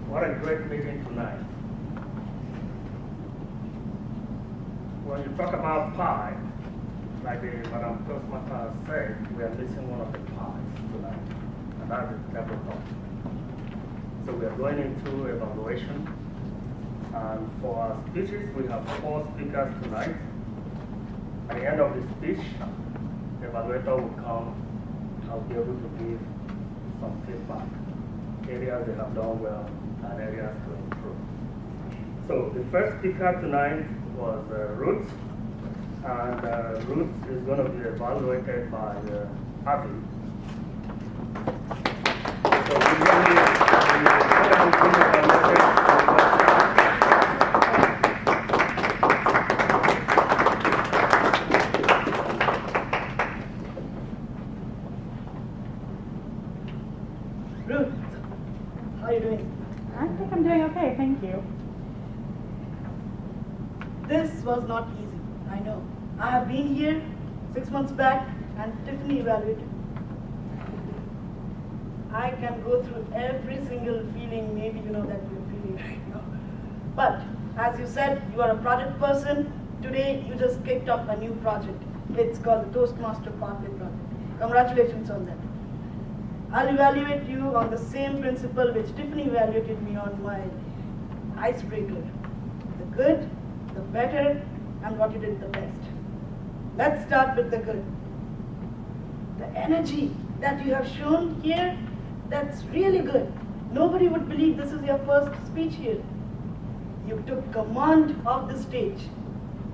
What a great meeting tonight. When you talk about pie, like the Madam Toastmaster has said, we are missing one of the pies tonight, and that's the development. So we are going into evaluation, and for our speeches, we have 4 speakers tonight. At the end of the speech, the evaluator will come and will be able to give some feedback, areas they have done well and areas to improve. So the first speaker tonight was Ruth, and Ruth is going to be evaluated by Abby. So Ruth, how are you doing? I think I'm doing okay, thank you. This was not easy, I know. I have been here 6 months back and Tiffany evaluated. I can go through every single feeling maybe you know that you're feeling right now. But as you said, you are a project person. Today you just kicked off a new project. It's called the Toastmaster Pathway Project. Congratulations on that. I'll evaluate you on the same principle which Tiffany evaluated me on my icebreaker. The good, the better, and what you did the best. Let's start with the good. The energy that you have shown here, that's really good. Nobody would believe this is your first speech here. You took command of the stage.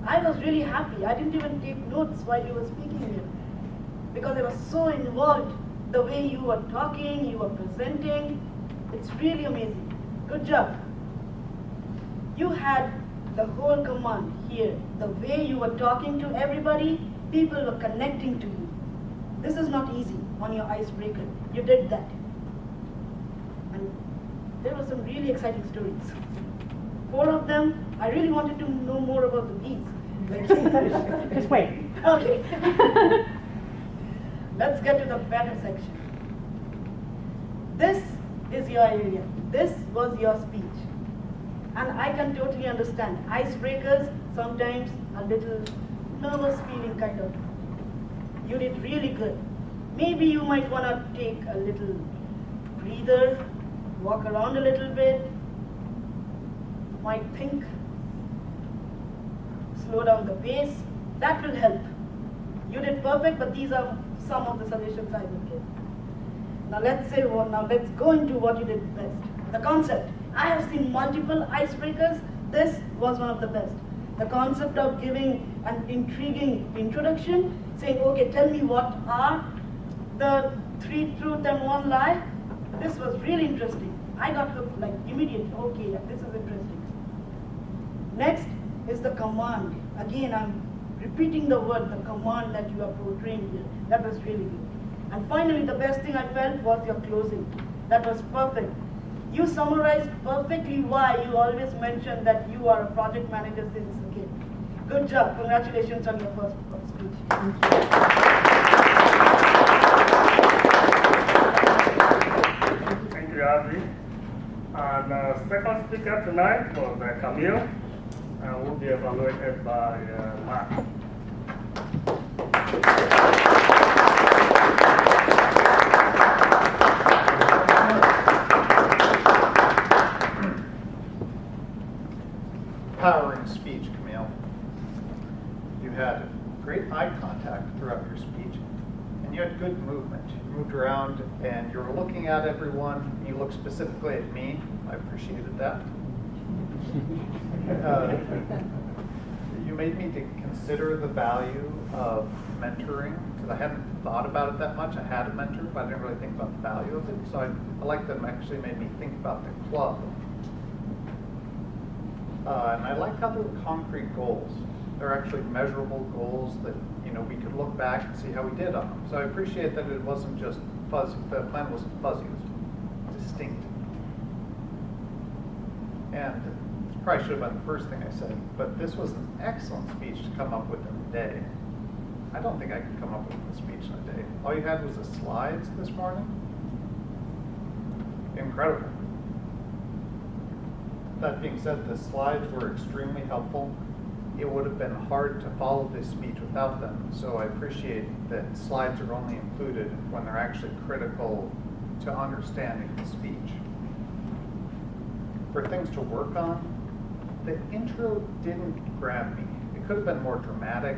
I was really happy. I didn't even take notes while you were speaking here because I was so involved. The way you were talking, you were presenting, it's really amazing. Good job. You had the whole command here. The way you were talking to everybody, people were connecting to you. This is not easy on your icebreaker. You did that. And there were some really exciting stories. 4 of them, I really wanted to know more about the bees. Just wait. Okay. Let's get to the better section. This is your area. This was your speech. And I can totally understand. Icebreakers sometimes a little nervous feeling kind of. You did really good. Maybe you might want to take a little breather, walk around a little bit, might think, slow down the pace. That will help. You did perfect, but these are some of the suggestions I would give. Now let's go into what you did best. The concept. I have seen multiple icebreakers. This was one of the best. The concept of giving an intriguing introduction, saying, okay, tell me what are the 3 truths and 1 lie. This was really interesting. I got hooked like immediately. Okay, this is interesting. Next is the command. Again, I'm repeating the word, the command that you are portraying here. That was really good. And finally, the best thing I felt was your closing. That was perfect. You summarized perfectly why you always mention that you are a project manager since a kid. Good job. Congratulations on your first speech. thank you, Abby. And second speaker tonight was Camille, and will be evaluated by Mark. Powering speech, Camille. You had great eye contact throughout your speech, and you had good movement. You moved around and you were looking at everyone, and you looked specifically at me. I appreciated that. You made me to consider the value of mentoring, because I hadn't thought about it that much. I had a mentor, but I didn't really think about the value of it. So I like that it actually made me think about the club. And I like how there were concrete goals. They're actually measurable goals that we could look back and see how we did on them. So I appreciate that it wasn't just fuzzy. The plan wasn't fuzzy. It was distinct. And this probably should have been the first thing I said, but this was an excellent speech to come up with in a day. I don't think I could come up with a speech in a day. All you had was the slides this morning. Incredible. that being said, the slides were extremely helpful. It would have been hard to follow this speech without them, so I appreciate that slides are only included when they're actually critical to understanding the speech. For things to work on, the intro didn't grab me. It could have been more dramatic,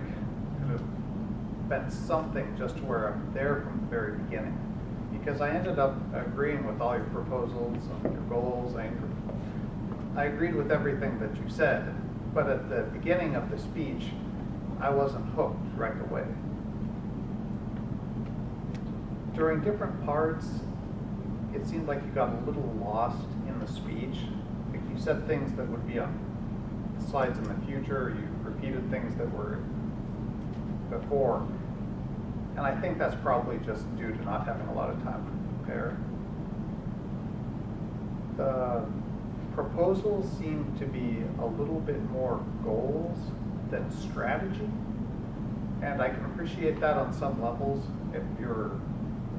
could have been something just to where I'm there from the very beginning. Because I ended up agreeing with all your proposals and your goals. I agreed with everything that you said, but at the beginning of the speech, I wasn't hooked right away. During different parts, it seemed like you got a little lost in the speech. Like you said things that would be on slides in the future, you repeated things that were before. And I think that's probably just due to not having a lot of time to prepare. The proposals seem to be a little bit more goals than strategy. And I can appreciate that on some levels. If you're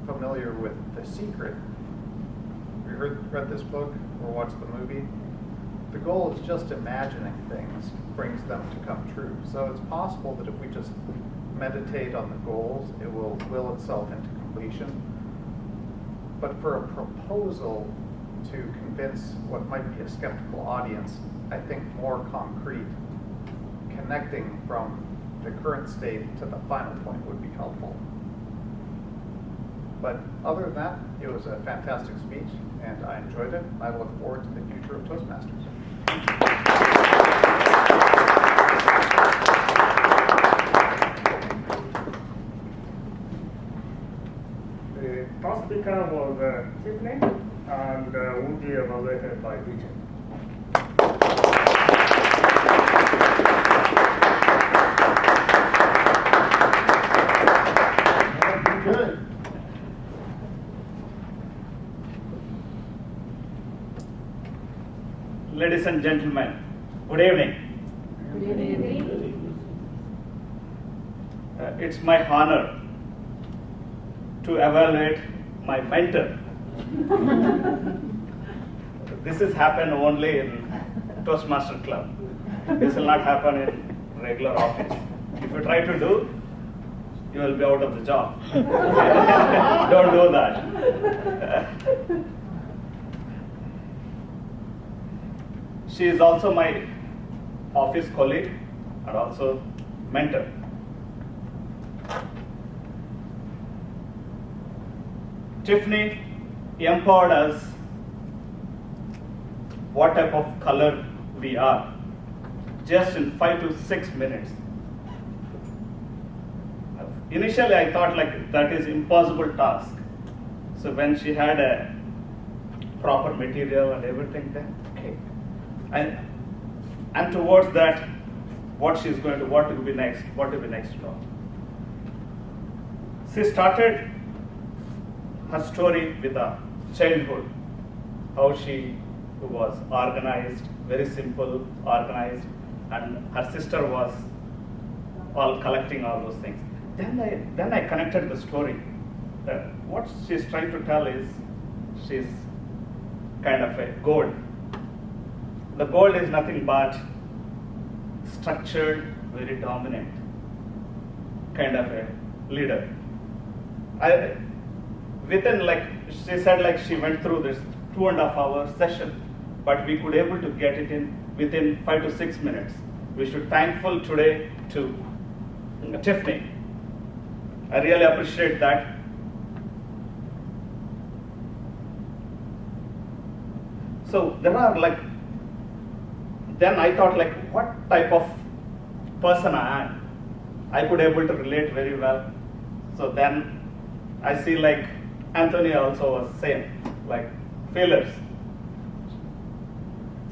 familiar with The Secret, have you read this book or watched the movie? The goal is just imagining things brings them to come true. So it's possible that if we just meditate on the goals, it will will itself into completion. But for a proposal to convince what might be a skeptical audience, I think more concrete, connecting from the current state to the final point would be helpful. But other than that, it was a fantastic speech, and I enjoyed it. I look forward to the future of Toastmasters. The first speaker was Tiffany, and will be evaluated by Richard. Good. Ladies and gentlemen, good evening. Good evening. It's my honor to evaluate my mentor. This has happened only in Toastmaster Club. This will not happen in regular office. If you try to do, you will be out of the job. Don't do that. She is also my office colleague and also mentor. Tiffany empowered us what type of color we are just in 5 to 6 minutes. Initially, I thought like that is impossible task. So when she had a proper material and everything, then okay. And towards that, what she's going to, what will be next, no. She started her story with a childhood, how she was organized, very simple, organized, and her sister was all collecting all those things. Then I connected the story. What she's trying to tell is she's kind of a gold. The gold is nothing but structured, very dominant, kind of a leader. Within like, she said like she went through this 2.5 hour session, but we could able to get it in within 5 to 6 minutes. We should thankful today to Tiffany. I really appreciate that. So there are like, then I thought like, what type of person I am? I could able to relate very well. So then I see like Anthony also was same, like failures.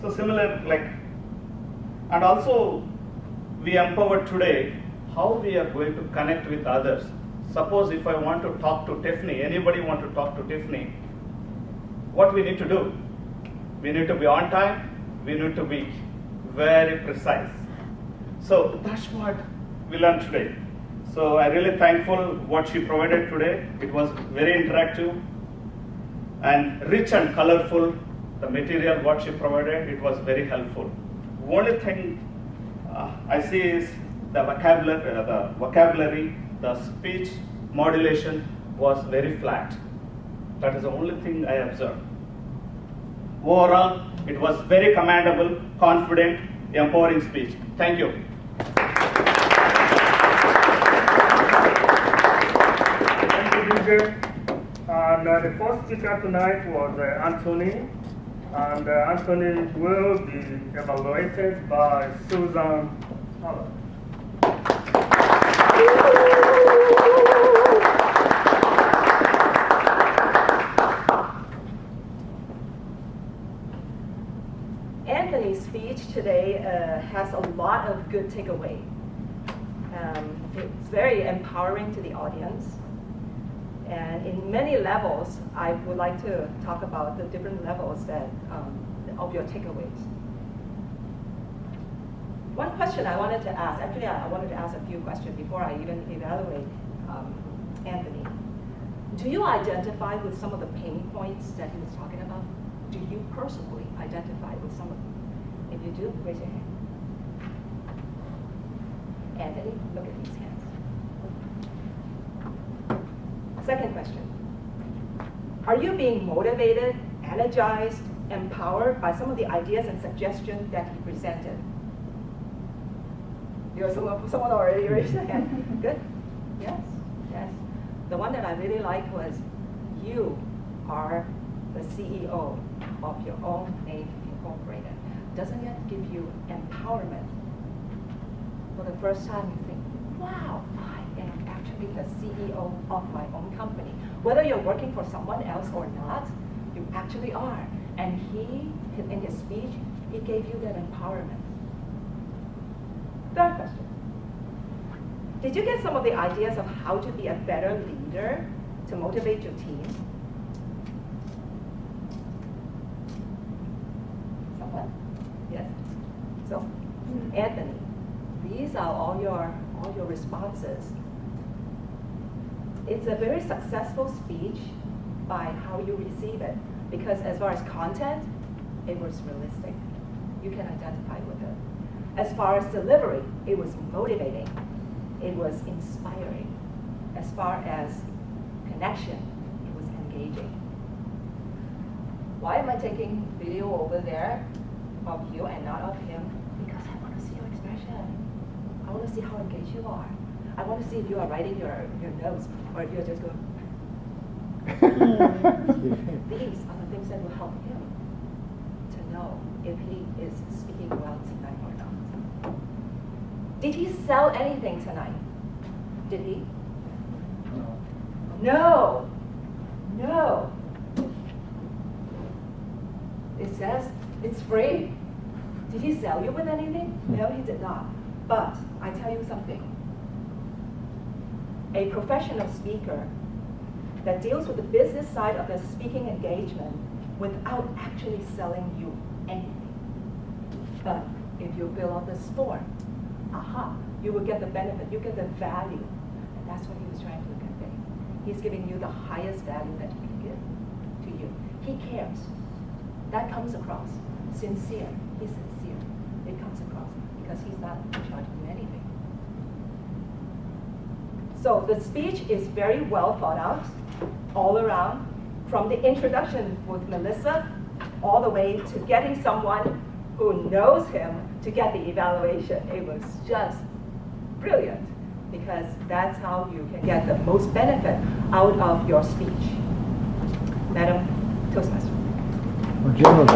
So similar like, and also we empower today how we are going to connect with others. Suppose if I want to talk to Tiffany, anybody want to talk to Tiffany, what we need to do? We need to be on time, we need to be very precise. So that's what we learned today. So I'm really thankful what she provided today. It was very interactive and rich and colorful the material what she provided, it was very helpful. Only thing I see is the vocabulary, the speech modulation was very flat. That is the only thing I observed. Overall, it was very commendable, confident, empowering speech. Thank you. Thank you, DJ. And the first speaker tonight was Anthony. And Anthony will be evaluated by Susan Holland. Anthony's speech today has a lot of good takeaway. It's very empowering to the audience. And in many levels, I would like to talk about the different levels that of your takeaways. One question I wanted to ask, actually I wanted to ask a few questions before I even evaluate Anthony. Do you identify with some of the pain points that he was talking about? Do you personally identify with some of them? If you do, raise your hand. Anthony, look at these hands. Second question. Are you being motivated, energized, empowered by some of the ideas and suggestions that he presented? You're someone already raised their hand. Good? Yes, yes. The one that I really liked was, you are the CEO of your own name incorporated. Doesn't it give you empowerment? For the first time you think, wow, I am actually the CEO of my own company. Whether you're working for someone else or not, you actually are. And he, in his speech, he gave you that empowerment. Third question. Did you get some of the ideas of how to be a better leader to motivate your team? Someone? Yes? So, Anthony, these are all your responses. It's a very successful speech by how you receive it, because as far as content, it was realistic. You can identify with it. As far as delivery, it was motivating. It was inspiring. As far as connection, it was engaging. Why am I taking video over there of you and not of him? Because I want to see your expression. I want to see how engaged you are. I want to see if you are writing your notes or if you're just going. These are the things that will help him to know if he is speaking well tonight or not. Did he sell anything tonight? Did he? No. No. It says it's free. Did he sell you with anything? No, he did not. But I tell you something. A professional speaker that deals with the business side of the speaking engagement without actually selling you anything. But if you fill out this form, you will get the benefit, you get the value. And that's what he was trying to convey. He's giving you the highest value that he can give to you. He cares. That comes across. Sincere. He's sincere. It comes across because he's not charging you anything. So the speech is very well thought out, all around, from the introduction with Melissa, all the way to getting someone who knows him to get the evaluation. It was just brilliant, because that's how you can get the most benefit out of your speech. Madam Toastmaster. Well, Jim was